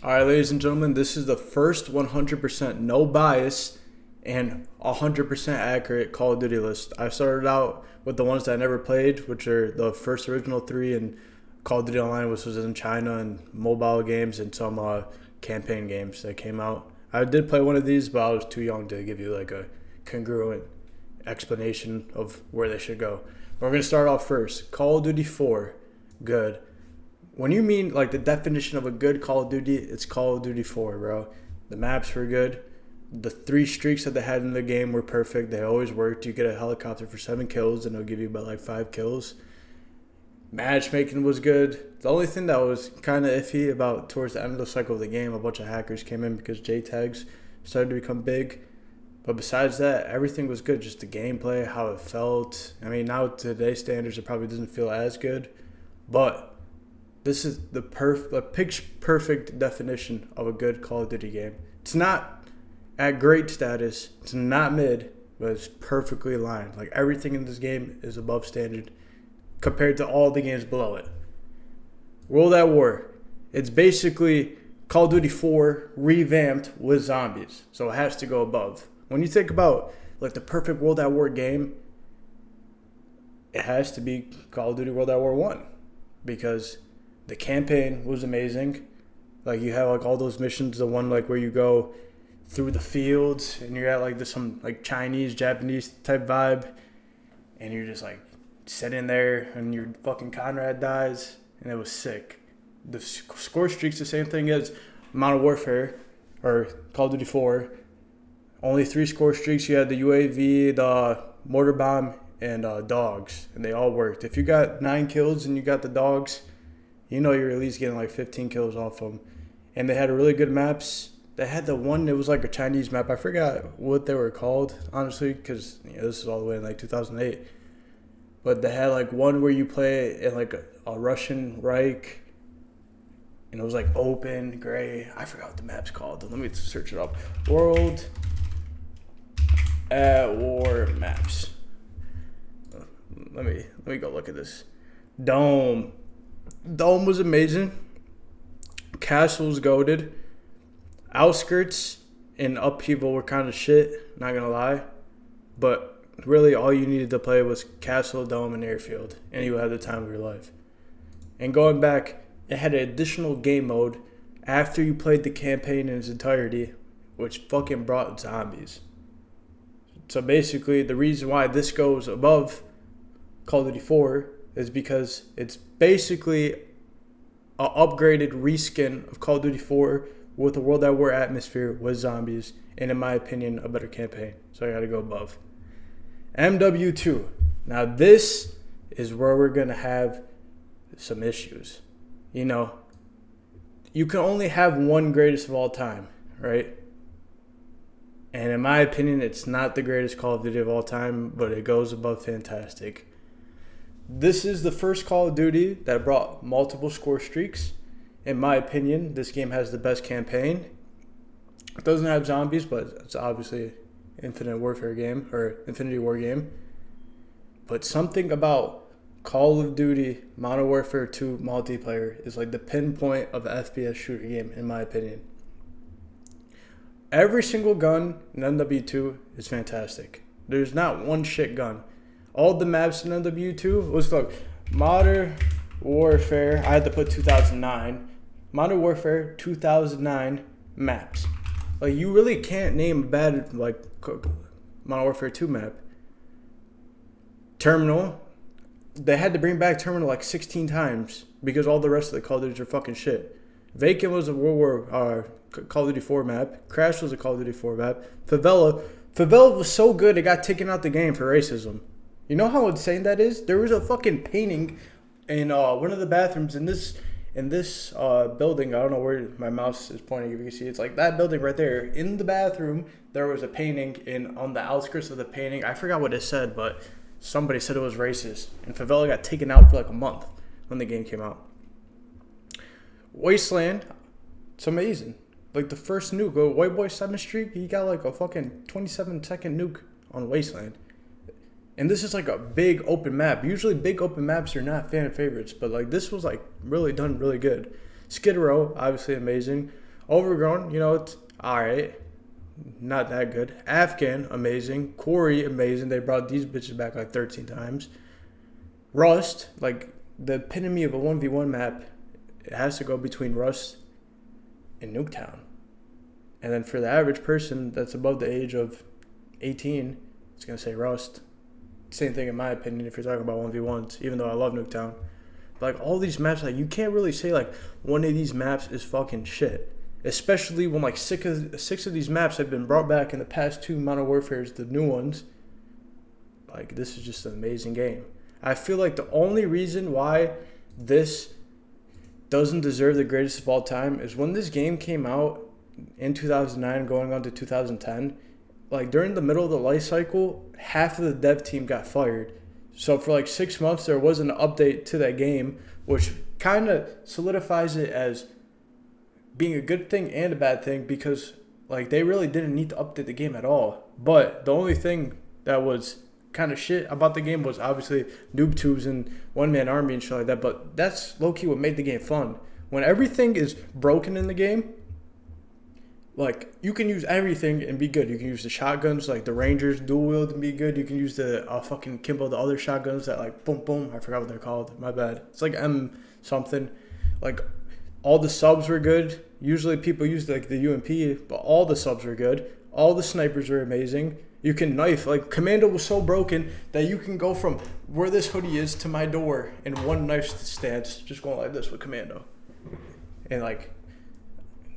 All right, ladies and gentlemen, this is the first 100% no bias and 100% accurate Call of Duty list. I started out with the ones that I never played, which are the first original three, and Call of Duty Online, which was in China, and mobile games and some campaign games that came out. I did play one of these, but I was too young to give you like a congruent explanation of where they should go. We're going to start off first. Call of Duty 4, good. When you mean like the definition of a good Call of Duty, it's Call of Duty 4, bro. The maps were good. The three streaks that they had in the game were perfect. They always worked. You get a helicopter for 7 kills, and it'll give you about like 5 kills. Matchmaking was good. The only thing that was kind of iffy about towards the end of the cycle of the game, a bunch of hackers came in because JTAGs started to become big. But besides that, everything was good. Just the gameplay, how it felt. I mean, now to today's standards, it probably doesn't feel as good. But this is the perfect definition of a good Call of Duty game. It's not at great status. It's not mid, but it's perfectly aligned. Like everything in this game is above standard compared to all the games below it. World at War. It's basically Call of Duty 4 revamped with zombies. So it has to go above. When you think about like the perfect World at War game, it has to be Call of Duty World at War 1 because the campaign was amazing. Like you have like all those missions, the one like where you go through the fields and you're at like this some like Chinese, Japanese type vibe, and you're just like sitting there and your fucking Conrad dies, and it was sick. The score streaks the same thing as Modern Warfare or Call of Duty 4. Only 3 score streaks. You had the UAV, the mortar bomb, and dogs, and they all worked. If you got 9 kills and you got the dogs, you know you're at least getting like 15 kills off them. And they had really good maps. They had the one that was like a Chinese map. I forgot what they were called, honestly, because this is all the way in like 2008. But they had like one where you play in like a Russian Reich, and it was like open, gray. I forgot what the map's called. Let me search it up. World at War maps. Let me go look at this. Dome was amazing. Castle was goated. Outskirts and Upheaval were kind of shit, not gonna lie. But really all you needed to play was Castle, Dome, and Airfield, and you had the time of your life. And going back, it had an additional game mode after you played the campaign in its entirety, which fucking brought zombies. So basically, the reason why this goes above Call of Duty 4 is because it's basically an upgraded reskin of Call of Duty 4 with a World at War atmosphere with zombies, and in my opinion, a better campaign. So I gotta go above. MW2. Now this is where we're gonna have some issues. You know, you can only have one greatest of all time, right? And in my opinion, it's not the greatest Call of Duty of all time, but it goes above fantastic. This is the first Call of Duty that brought multiple score streaks. In my opinion, this game has the best campaign. It doesn't have zombies, but it's obviously Infinite Warfare game or Infinity War game. But something about Call of Duty Modern Warfare 2 multiplayer is like the pinpoint of an FPS shooter game, in my opinion. Every single gun in MW2 is fantastic. There's not one shit gun. All the maps in MW2 was like Modern Warfare. I had to put 2009. Modern Warfare 2009 maps. Like you really can't name a bad like Modern Warfare 2 map. Terminal. They had to bring back Terminal like 16 times because all the rest of the Call of Duty are fucking shit. Vacant was a Call of Duty 4 map. Crash was a Call of Duty 4 map. Favela was so good it got taken out the game for racism. You know how insane that is? There was a fucking painting in one of the bathrooms in this building. I don't know where my mouse is pointing. If you can see, it's like that building right there. In the bathroom, there was a painting, and on the outskirts of the painting, I forgot what it said, but somebody said it was racist. And Favela got taken out for like a month when the game came out. Wasteland, it's amazing. Like the first nuke, White Boy 7th Street, he got like a fucking 27-second nuke on Wasteland. And this is like a big open map. Usually big open maps are not fan favorites, but like this was like really done really good. Skid Row, obviously amazing. Overgrown, it's all right. Not that good. Afghan, amazing. Quarry, amazing. They brought these bitches back like 13 times. Rust, like the epitome of a 1v1 map, it has to go between Rust and Nuketown. And then for the average person that's above the age of 18, it's going to say Rust. Same thing in my opinion if you're talking about 1v1s, even though I love Nuketown. But like all these maps, like you can't really say like one of these maps is fucking shit. Especially when like six of these maps have been brought back in the past 2 Modern Warfares, the new ones. Like this is just an amazing game. I feel like the only reason why this doesn't deserve the greatest of all time is when this game came out in 2009 going on to 2010, like during the middle of the life cycle, half of the dev team got fired. So for like 6 months there wasn't an update to that game, which kind of solidifies it as being a good thing and a bad thing because like they really didn't need to update the game at all. But the only thing that was kind of shit about the game was obviously noob tubes and one-man army and shit like that, but that's low-key what made the game fun. When everything is broken in the game, like you can use everything and be good. You can use the shotguns like the Rangers dual wield and be good. You can use the fucking Kimbo, the other shotguns that like boom boom, I forgot what they're called, my bad, it's like M something. Like all the subs were good. Usually people use like the UMP, but all the subs were good. All the snipers were amazing. You can knife. Like Commando was so broken that you can go from where this hoodie is to my door in one knife stance, just going like this with Commando. And like,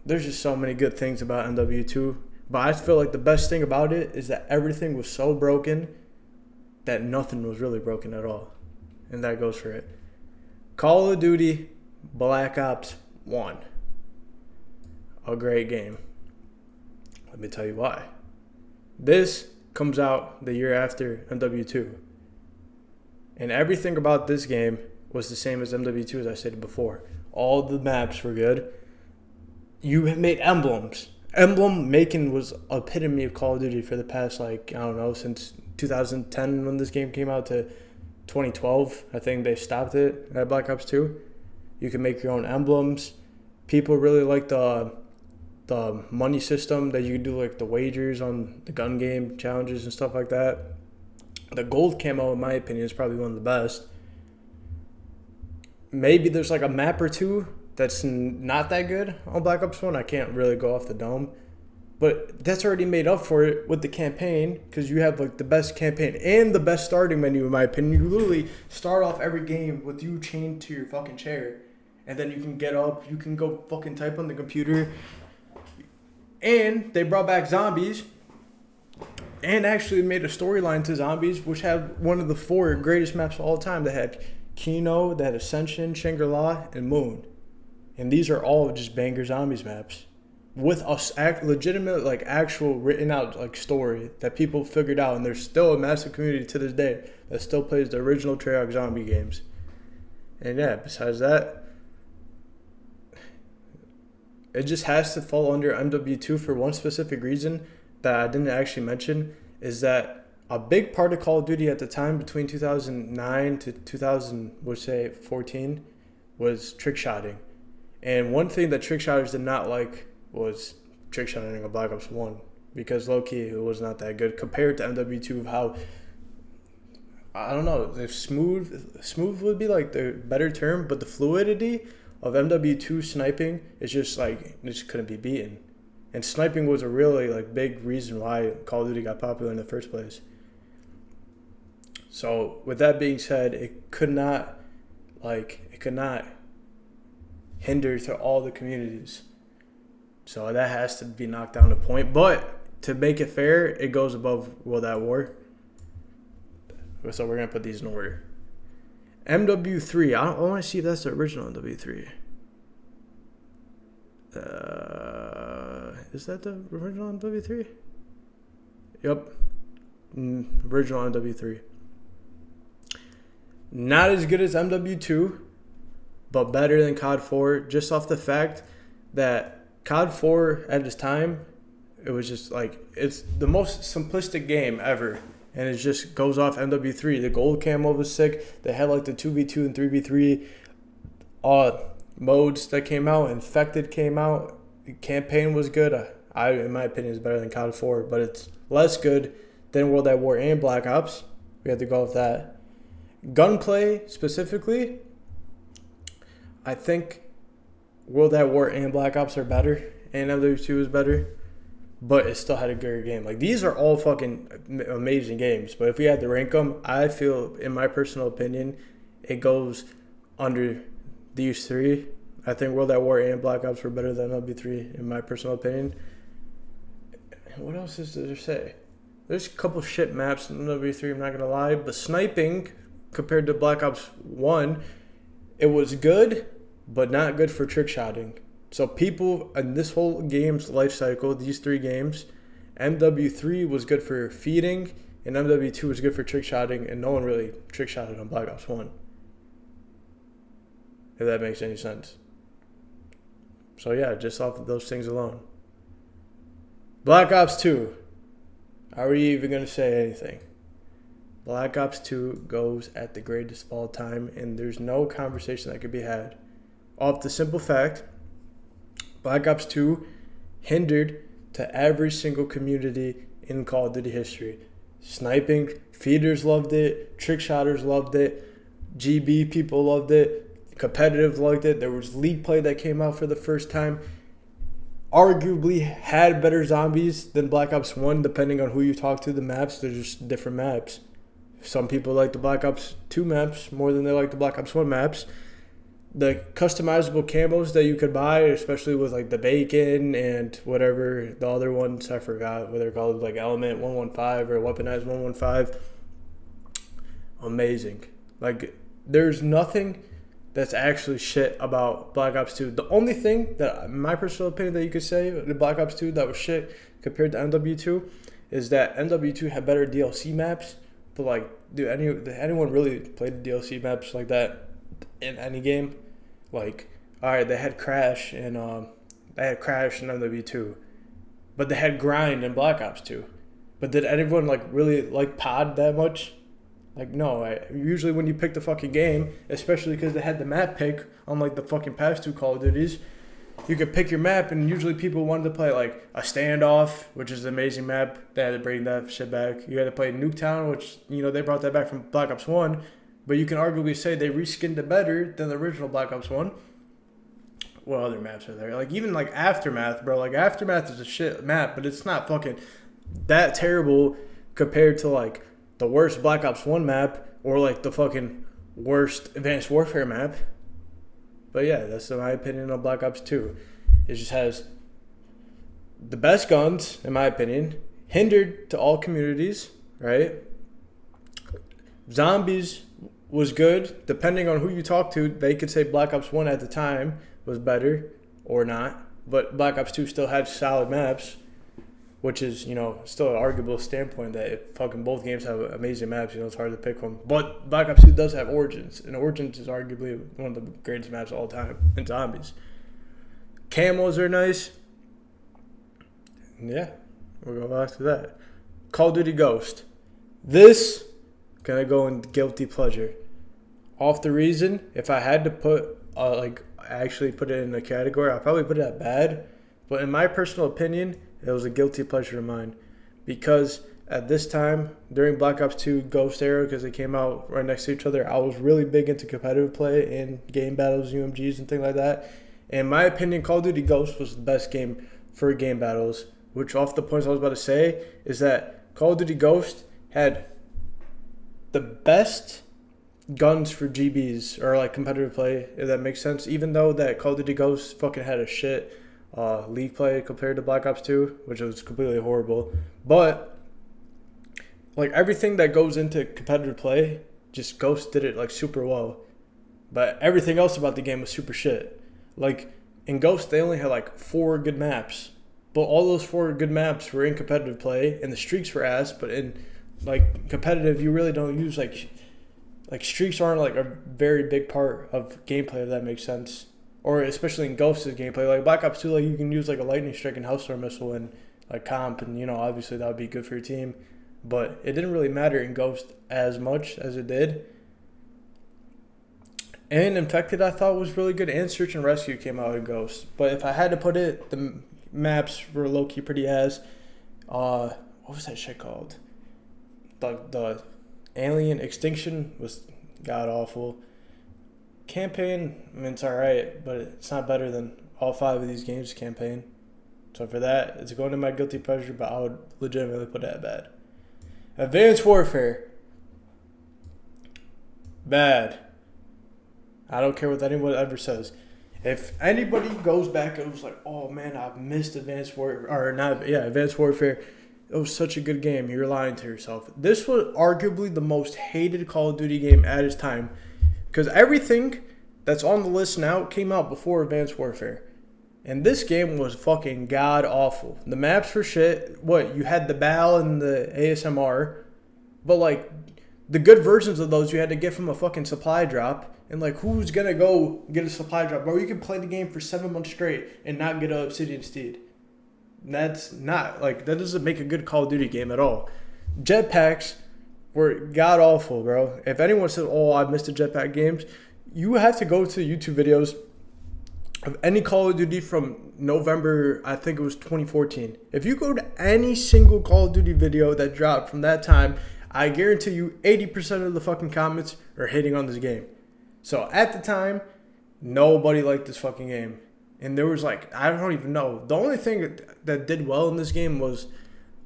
there's just so many good things about MW2. But I feel like the best thing about it is that everything was so broken that nothing was really broken at all. And that goes for it. Call of Duty Black Ops 1. A great game. Let me tell you why. This comes out the year after MW2. And everything about this game was the same as MW2 as I said before. All the maps were good. You have made emblems. Emblem making was epitome of Call of Duty for the past, like, I don't know, since 2010 when this game came out to 2012. I think they stopped it at Black Ops 2. You can make your own emblems. People really like the money system that you can do, like the wagers on the gun game challenges and stuff like that. The gold camo, in my opinion, is probably one of the best. Maybe there's like a map or two that's not that good on Black Ops 1. I can't really go off the dome. But that's already made up for it with the campaign, because you have like the best campaign and the best starting menu, in my opinion. You literally start off every game with you chained to your fucking chair. And then you can get up, you can go fucking type on the computer. And they brought back zombies and actually made a storyline to zombies, which had one of the 4 greatest maps of all time. They had Kino, they had Ascension, Shangri-La, and Moon. And these are all just banger zombies maps with a legitimate, like, actual written out, like, story that people figured out. And there's still a massive community to this day that still plays the original Treyarch zombie games. And yeah, besides that, it just has to fall under MW2 for one specific reason that I didn't actually mention, is that a big part of Call of Duty at the time between 2009 to 2014 was trick shotting. And one thing that trick shotters did not like was trick shotting on Black Ops 1, because low-key it was not that good compared to MW2 of how, I don't know, if smooth would be like the better term, but the fluidity of MW2 sniping is just like, it just couldn't be beaten. And sniping was a really like big reason why Call of Duty got popular in the first place. So with that being said, it could not hinder to all the communities. So that has to be knocked down a point. But to make it fair, it goes above World at War. So we're gonna put these in order. MW3. I want to see if that's the original MW3. Is that the original MW3? Yep. Original MW3. Not as good as MW2, but better than COD 4, just off the fact that COD 4 at its time, it was just like, it's the most simplistic game ever. And it just goes off MW3. The gold camo was sick. They had like the 2v2 and 3v3 modes that came out. Infected came out. campaign was good. In my opinion, is better than COD 4, but it's less good than World at War and Black Ops. We have to go with that. Gunplay specifically, I think World at War and Black Ops are better, and MW2 is better, but it still had a good game. Like, these are all fucking amazing games, but if we had to rank them, I feel, in my personal opinion, it goes under these three. I think World at War and Black Ops were better than MW3, in my personal opinion. What else is there to say? There's a couple shit maps in MW3, I'm not going to lie, but sniping, compared to Black Ops 1, it was good, but not good for trick shotting. So people in this whole game's life cycle, these three games, MW3 was good for feeding, and MW2 was good for trick shotting, and no one really trick shotted on Black Ops 1. If that makes any sense. So yeah, just off of those things alone. Black Ops 2. Are we even going to say anything? Black Ops 2 goes at the greatest of all time, and there's no conversation that could be had. Off the simple fact, Black Ops 2 hindered to every single community in Call of Duty history. Sniping, feeders loved it, trick shotters loved it, GB people loved it, competitive loved it. There was League Play that came out for the first time. Arguably had better zombies than Black Ops 1, depending on who you talk to. The maps, they're just different maps. Some people like the Black Ops 2 maps more than they like the Black Ops 1 maps. The customizable camos that you could buy, especially with like the bacon and whatever the other ones, I forgot what they're called, like Element 115 or Weaponized 115. Amazing. Like, there's nothing that's actually shit about Black Ops 2. The only thing that, in my personal opinion, that you could say the Black Ops 2 that was shit compared to MW2 is that MW2 had better DLC maps. But like, dude, anyone really played the DLC maps like that in any game? Like, all right, they had Crash and MW2, but they had Grind in Black Ops 2. But did anyone like really like Pod that much? Like, no. Usually when you pick the fucking game, especially because they had the map pick, unlike the fucking past two Call of Duties, you could pick your map, and usually people wanted to play like a Standoff, which is an amazing map. They had to bring that shit back. You had to play Nuketown, which, you know, they brought that back from Black Ops 1, but you can arguably say they reskinned it better than the original Black Ops 1. What other maps are there? Like, even like Aftermath, bro. Like, Aftermath is a shit map, but it's not fucking that terrible compared to like the worst Black Ops 1 map or like the fucking worst Advanced Warfare map. But yeah, that's my opinion on Black Ops 2. It just has the best guns, in my opinion, hindered to all communities, right? Zombies was good. Depending on who you talk to, they could say Black Ops 1 at the time was better or not. But Black Ops 2 still had solid maps, which is, you know, still an arguable standpoint that if fucking both games have amazing maps, you know, it's hard to pick one. But Black Ops 2 does have Origins, and Origins is arguably one of the greatest maps of all time in zombies. Camos are nice. Yeah, we'll go back to that. Call of Duty Ghost. This, gonna go in guilty pleasure. Off the reason, if I had to put, actually put it in a category, I'd probably put it at bad. But in my personal opinion, it was a guilty pleasure of mine, because at this time, during Black Ops 2 Ghost era, because they came out right next to each other, I was really big into competitive play and game battles, UMGs, and things like that. And in my opinion, Call of Duty Ghost was the best game for game battles, which off the points I was about to say is that Call of Duty Ghost had the best guns for GBs, or like competitive play, if that makes sense, even though that Call of Duty Ghost fucking had a shit League Play compared to Black Ops 2, which was completely horrible. But like, everything that goes into competitive play, just Ghost did it like super well. But everything else about the game was super shit. Like, in Ghost, they only had like 4 good maps, but all those 4 good maps were in competitive play, and the streaks were ass. But in like competitive, you really don't use like streaks aren't like a very big part of gameplay, if that makes sense. Or especially in Ghost's gameplay, like Black Ops 2, like you can use like a lightning strike and Hellstorm missile and like comp, and you know, obviously that would be good for your team. But it didn't really matter in Ghost as much as it did. And Infected I thought was really good, and Search and Rescue came out in Ghost. But if I had to put it, the maps were low-key pretty ass. What was that shit called? The Alien Extinction was god-awful. Campaign, I mean, it's alright, but it's not better than all 5 of these games' campaign. So for that, it's going to my guilty pleasure, but I would legitimately put that bad. Advanced Warfare. Bad. I don't care what anyone ever says. If anybody goes back and was like, oh man, I've missed Advanced Warfare, Advanced Warfare, it was such a good game, you're lying to yourself. This was arguably the most hated Call of Duty game at its time, because everything that's on the list now came out before Advanced Warfare. And this game was fucking god awful. The maps were shit. What, you had the BAL and the ASMR, but like the good versions of those you had to get from a fucking supply drop. And like, who's gonna go get a supply drop? Bro, you can play the game for 7 months straight and not get an Obsidian Steed. That's not, like, that doesn't make a good Call of Duty game at all. Jetpacks were god awful, bro. If anyone said, oh, I missed the jetpack games, you have to go to YouTube videos of any Call of Duty from November, I think it was 2014. If you go to any single Call of Duty video that dropped from that time, I guarantee you 80% of the fucking comments are hating on this game. So at the time, nobody liked this fucking game. And there was like, I don't even know. The only thing that did well in this game was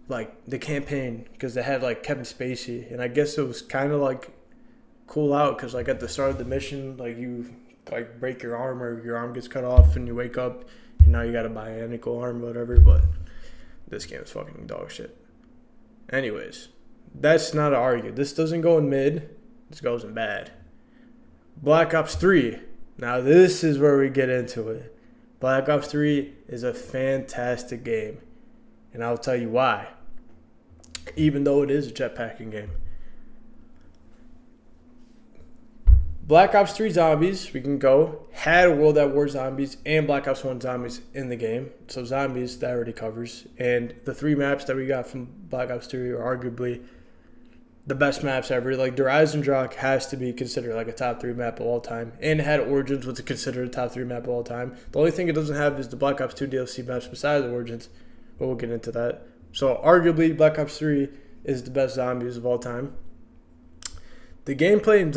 like the campaign, because they had like Kevin Spacey. And I guess it was kind of like cool out because like at the start of the mission, like you like break your arm or your arm gets cut off and you wake up and now you got a bionicle arm, whatever. But this game is fucking dog shit. Anyways, that's not an argument. This doesn't go in mid. This goes in bad. Black Ops 3. Now this is where we get into it. Black Ops 3 is a fantastic game. And I'll tell you why. Even though it is a jetpacking game. Black Ops 3 Zombies, we can go, had World at War Zombies and Black Ops 1 Zombies in the game. So Zombies, that already covers. And the 3 maps that we got from Black Ops 3 are arguably the best maps ever. Like, Der Eisendrache has to be considered like a top 3 map of all time. And it had Origins, which is considered a top 3 map of all time. The only thing it doesn't have is the Black Ops 2 DLC maps besides Origins. But we'll get into that. So arguably, Black Ops 3 is the best Zombies of all time. The gameplay in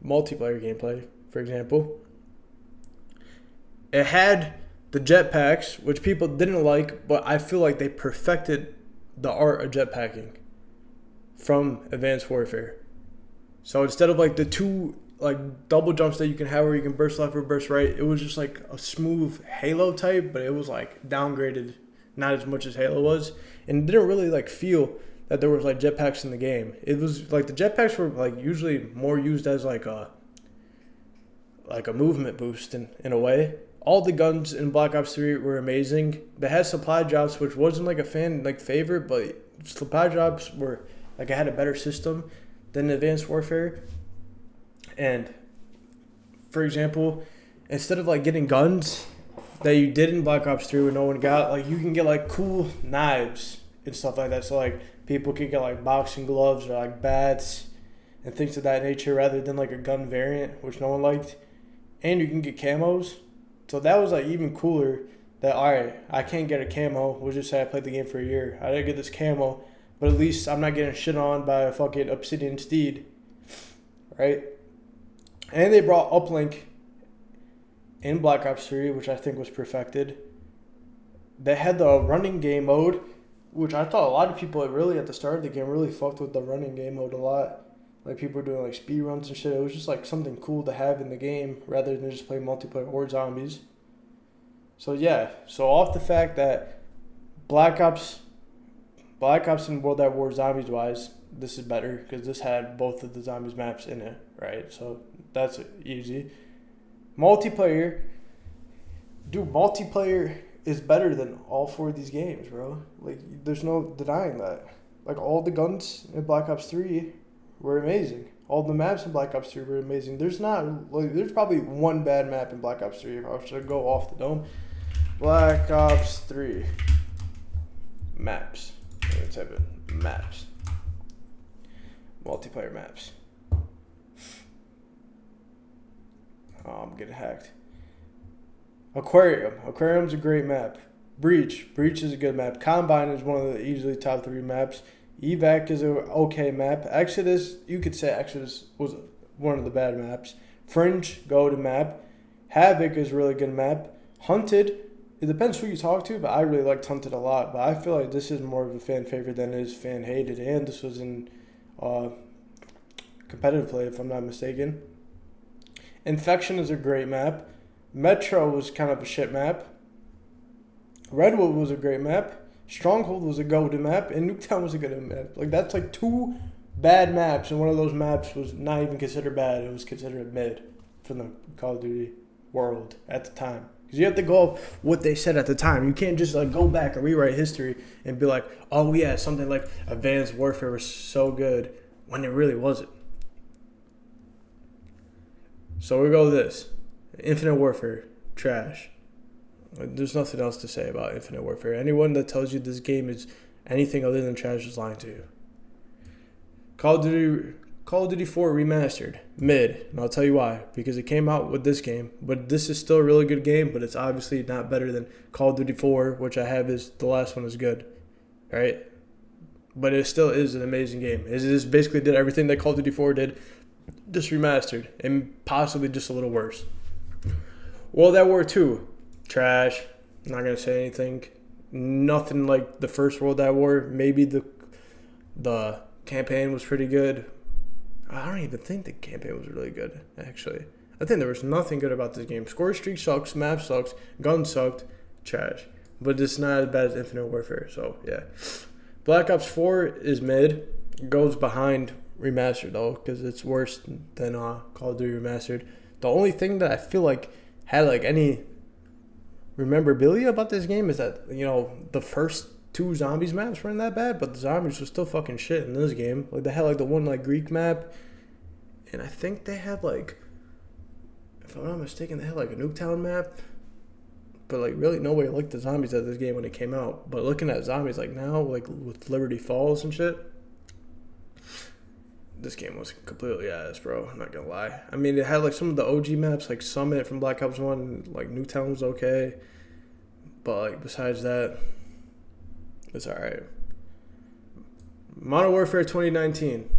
multiplayer gameplay, for example, it had the jetpacks, which people didn't like, but I feel like they perfected the art of jetpacking from Advanced Warfare. So instead of like the 2 like double jumps that you can have where you can burst left or burst right, it was just like a smooth Halo type, but it was like downgraded, not as much as Halo was, and it didn't really like feel that there was like jetpacks in the game. It was like the jetpacks were like usually more used as like a movement boost in a way. All the guns in Black Ops 3 were amazing. They had supply drops, which wasn't like a fan like favorite, but supply drops were like, it had a better system than Advanced Warfare. And for example, instead of like getting guns that you did in Black Ops 3 where no one got, like you can get like cool knives and stuff like that. So like people can get like boxing gloves or like bats and things of that nature rather than like a gun variant, which no one liked. And you can get camos. So that was like even cooler that, alright, I can't get a camo. We'll just say I played the game for a year. I didn't get this camo, but at least I'm not getting shit on by a fucking Obsidian Steed. Right? And they brought Uplink in Black Ops 3, which I think was perfected. They had the running game mode, which I thought a lot of people really at the start of the game really fucked with the running game mode a lot. Like people were doing like speed runs and shit. It was just like something cool to have in the game rather than just play multiplayer or zombies. So yeah, so off the fact that Black Ops and World at War Zombies wise, this is better because this had both of the zombies maps in it, right? So that's easy. Multiplayer is better than all 4 of these games, bro. Like, there's no denying that. Like, all the guns in Black Ops 3 were amazing. All the maps in Black Ops 3 were amazing. There's probably one bad map in Black Ops 3 if I should go off the dome. Black Ops 3 maps. I'm gonna type in maps. Multiplayer maps. Oh, I'm getting hacked. Aquarium. Aquarium's a great map. Breach. Breach is a good map. Combine is one of the easily top 3 maps. Evac is an okay map. Exodus, you could say Exodus was one of the bad maps. Fringe, go to map. Havoc is a really good map. Hunted, it depends who you talk to, but I really liked Hunted a lot. But I feel like this is more of a fan favorite than it is fan hated. And this was in competitive play, if I'm not mistaken. Infection is a great map. Metro was kind of a shit map. Redwood was a great map. Stronghold was a go-to map. And Nuketown was a good map. Like, that's like 2 bad maps. And one of those maps was not even considered bad. It was considered mid from the Call of Duty world at the time. Because you have to go off what they said at the time. You can't just like go back and rewrite history and be like, oh yeah, something like Advanced Warfare was so good when it really wasn't. So we go with this. Infinite Warfare, trash. There's nothing else to say about Infinite Warfare. Anyone that tells you this game is anything other than trash is lying to you. Call of Duty 4 Remastered, mid. And I'll tell you why. Because it came out with this game. But this is still a really good game, but it's obviously not better than Call of Duty 4, which I have is the last one is good. Right? But it still is an amazing game. It just basically did everything that Call of Duty 4 did, just remastered. And possibly just a little worse. World at War 2. Trash. I'm not going to say anything. Nothing like the first World at War. Maybe the campaign was pretty good. I don't even think the campaign was really good, actually. I think there was nothing good about this game. Score streak sucks. Map sucks. Gun sucked. Trash. But it's not as bad as Infinite Warfare, so yeah. Black Ops 4 is mid. It goes behind Remastered, though, because it's worse than Call of Duty Remastered. The only thing that I feel like had like any rememberabilia about this game is that, you know, the first 2 zombies maps weren't that bad, but the zombies were still fucking shit in this game. Like, they had like the one like Greek map, and I think they had like, if I'm not mistaken, they had like a Nuketown map. But like really nobody liked the zombies at this game when it came out. But looking at zombies like now, like with Liberty Falls and shit, this game was completely ass, bro. I'm not gonna lie. I mean, it had like some of the OG maps, like Summit from Black Ops 1, like Nuketown was okay. But like besides that, it's alright. Modern Warfare 2019.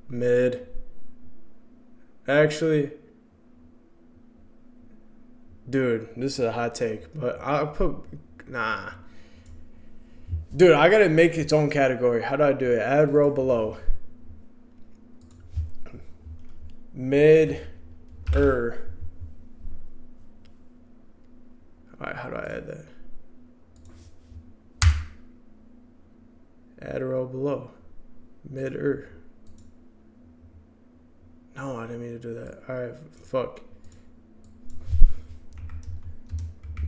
Mid. Actually, dude, this is a hot take, but I'll put, nah. Dude, I gotta make its own category. How do I do it? Add row below. Alright, how do I add that? Add a row below. Mid-er. No, I didn't mean to do that. Alright, fuck.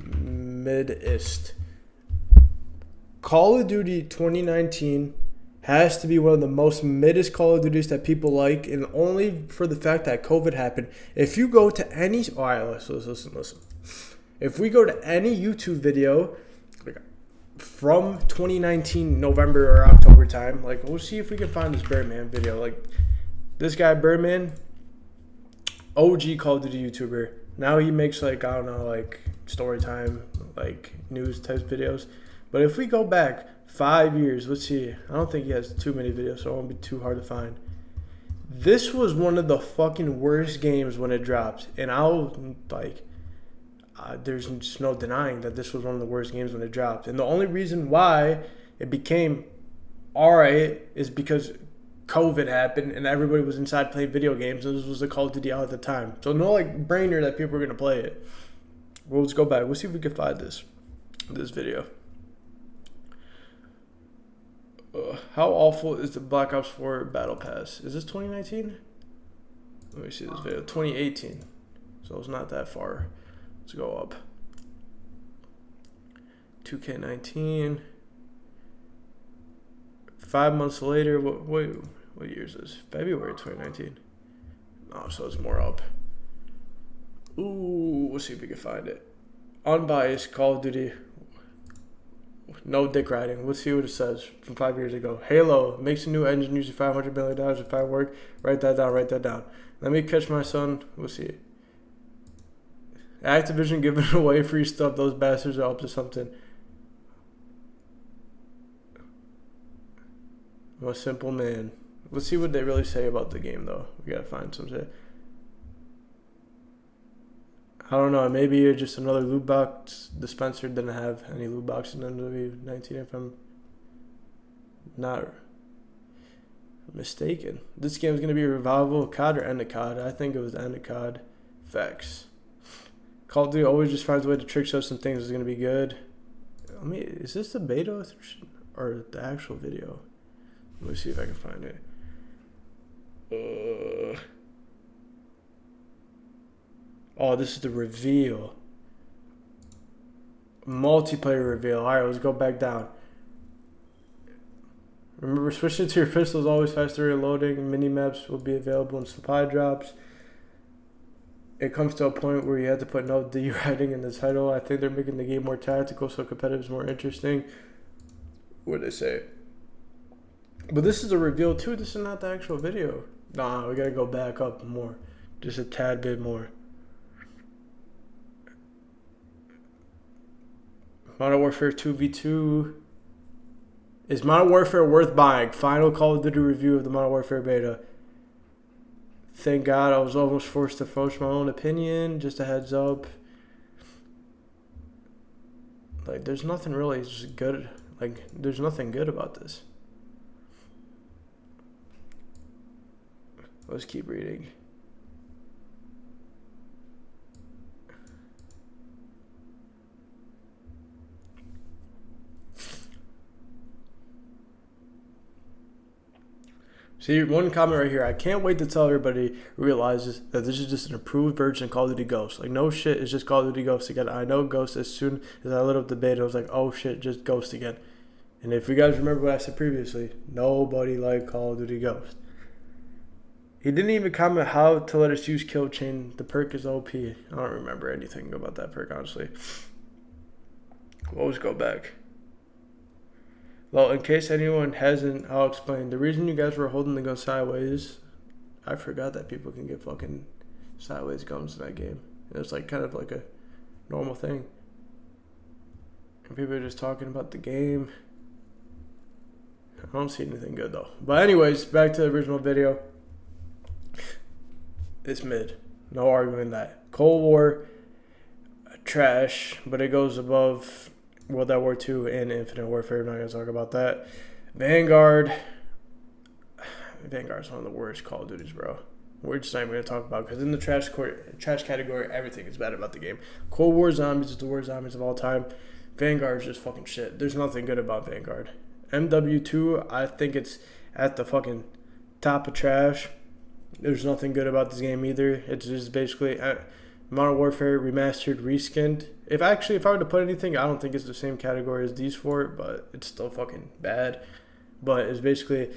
Midist. Call of Duty 2019 has to be one of the most midest Call of Duties that people like, and only for the fact that COVID happened. If you go to any... Alright, listen. If we go to any YouTube video from 2019 November or October time, like, we'll see if we can find this Birdman video. Like, this guy Birdman, OG Call of Duty YouTuber. Now he makes, like, I don't know, like story time, like news type videos. But if we go back 5 years, let's see. I don't think he has too many videos, so it won't be too hard to find. This was one of the fucking worst games when it dropped, and I'll like. There's just no denying that this was one of the worst games when it dropped. And the only reason why it became alright is because COVID happened and everybody was inside playing video games, and this was a Call of Duty out at the time. So no like brainer that people were gonna play it. Well, let's go back. We'll see if we can find this video. How awful is the Black Ops 4 Battle Pass? Is this 2019? Let me see this video. 2018. So it's not that far. Let's go up. 2K19. 5 months later. What year is this? February 2019. Oh, so it's more up. Ooh, we'll see if we can find it. Unbiased Call of Duty. No dick riding. Let's see what it says from 5 years ago. Halo makes a new engine using $500 million of firework. Write that down. Let me catch my son. We'll see. Activision giving away free stuff. Those bastards are up to something. I'm a simple man. Let's see what they really say about the game, though. We gotta find some shit. I don't know. Maybe you're just another loot box dispenser. Didn't have any loot boxes in MW19, if I'm not mistaken. This game is gonna be a revival of COD or end of COD. I think it was the end of COD. Facts. Call of Duty always just finds a way to trick us and thinks it's gonna be good. Is this the beta or the actual video? Let me see if I can find it. Oh, this is the reveal. Multiplayer reveal. Alright, let's go back down. Remember, switching to your pistol is always faster reloading. Mini-maps will be available in supply drops. It comes to a point where you have to put no D writing in the title. I think they're making the game more tactical so competitive is more interesting. What did they say? But this is a reveal too. This is not the actual video. Nah, we gotta go back up more. Just a tad bit more. Modern Warfare 2v2. Is Modern Warfare worth buying? Final Call of Duty review of the Modern Warfare beta. Thank God I was almost forced to voice my own opinion. Just a heads up. Like, there's nothing really good. Like, there's nothing good about this. Let's keep reading. See, one comment right here. I can't wait to tell everybody realizes that this is just an improved version of Call of Duty Ghost. Like, no shit, it's just Call of Duty Ghost again. I know Ghost. As soon as I lit up the beta, I was like, oh shit, just Ghost again. And if you guys remember what I said previously, nobody liked Call of Duty Ghost. He didn't even comment how to let us use kill chain. The perk is OP. I don't remember anything about that perk, honestly. We'll always go back. Well, in case anyone hasn't, I'll explain. The reason you guys were holding the gun sideways, I forgot that people can get fucking sideways guns in that game. It's like kind of like a normal thing. And people are just talking about the game. I don't see anything good though. But anyways, back to the original video. It's mid. No arguing that. Cold War, trash, but it goes above World at War II and Infinite Warfare. I'm not going to talk about that. Vanguard is one of the worst Call of Duties, bro. We're just not even going to talk about it because in the trash category, everything is bad about the game. Cold War Zombies is the worst zombies of all time. Vanguard is just fucking shit. There's nothing good about Vanguard. MW2, I think it's at the fucking top of trash. There's nothing good about this game either. It's just basically Modern Warfare remastered, reskinned. If I were to put anything, I don't think it's the same category as these four, but it's still fucking bad. But it's basically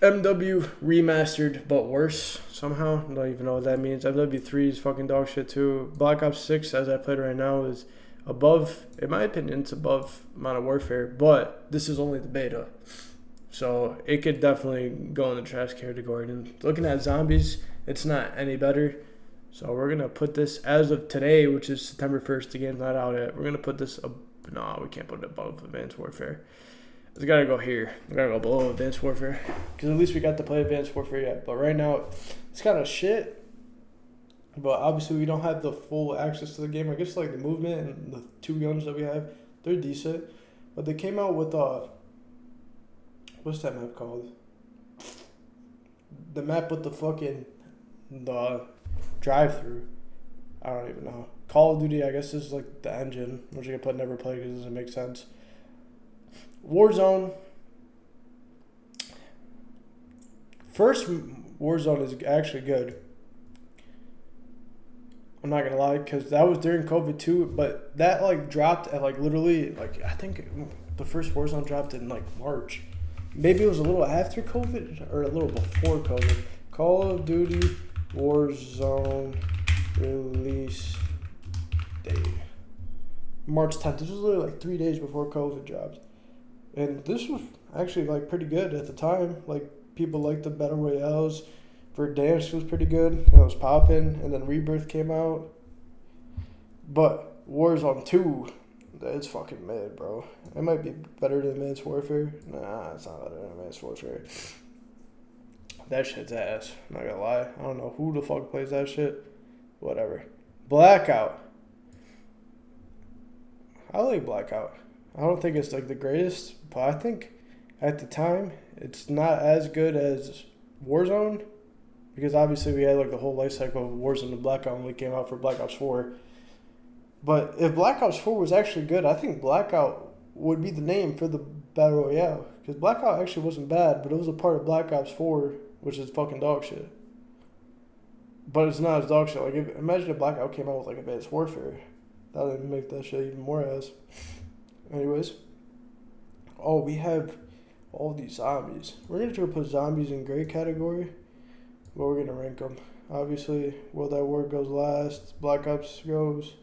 MW remastered, but worse somehow. I don't even know what that means. MW3 is fucking dog shit too. Black Ops 6, as I played right now, is above, in my opinion, it's above Modern Warfare, but this is only the beta. So it could definitely go in the trash category. And looking at zombies, it's not any better. So we're going to put this, as of today, which is September 1st, the game's not out yet. We're going to put this, no, we can't put it above Advanced Warfare. It's got to go here. We got to go below Advanced Warfare. Because at least we got to play Advanced Warfare yet. But right now, it's kind of shit. But obviously, we don't have the full access to the game. I guess like the movement and the two guns that we have, they're decent. But they came out with, what's that map called? The map with the fucking, the drive-through. I don't even know. Call of Duty, I guess, is like the engine. I'm just going to put never play because it doesn't make sense. Warzone. First Warzone is actually good. I'm not going to lie, because that was during COVID too, but that like dropped at like literally, like I think the first Warzone dropped in like March. Maybe it was a little after COVID or a little before COVID. Call of Duty Warzone release date. March 10th. This was literally like 3 days before COVID dropped. And this was actually like pretty good at the time. Like people liked the Battle Royales. Verdansk was pretty good. It was popping. And then Rebirth came out. But Warzone 2, it's fucking mid, bro. It might be better than Advanced Warfare. Nah, it's not better than Advanced Warfare. That shit's ass. I'm not gonna lie. I don't know who the fuck plays that shit. Whatever. Blackout. I like Blackout. I don't think it's like the greatest, but I think at the time it's not as good as Warzone, because obviously we had like the whole life cycle of Warzone and Blackout when we came out for Black Ops 4. But if Black Ops 4 was actually good, I think Blackout would be the name for the Battle Royale. Because Blackout actually wasn't bad, but it was a part of Black Ops 4, which is fucking dog shit. But it's not as dog shit. Like, imagine if Blackout came out with like Advanced Warfare. That would make that shit even more ass. Anyways. Oh, we have all these zombies. We're going to try to put zombies in gray category. But we're going to rank them. Obviously, World at War goes last. Black Ops goes.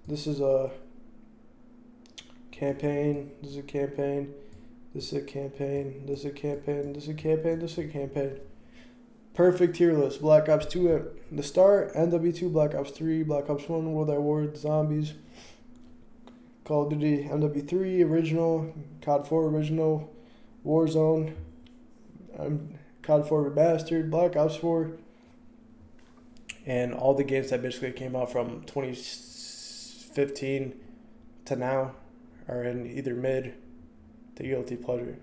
This is a campaign. This is a campaign. This is a campaign. This is a campaign. This is a campaign. This is a campaign. Perfect tier list. Black Ops 2 at the start. NW2, Black Ops 3, Black Ops 1, World at War, Zombies. Call of Duty MW3 original, COD 4 original, Warzone, COD 4 remastered, Black Ops 4, and all the games that basically came out from 2015 to now are in either mid to guilty pleasure.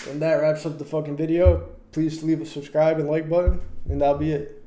And that wraps up the fucking video. Please leave a subscribe and like button, and that'll be it.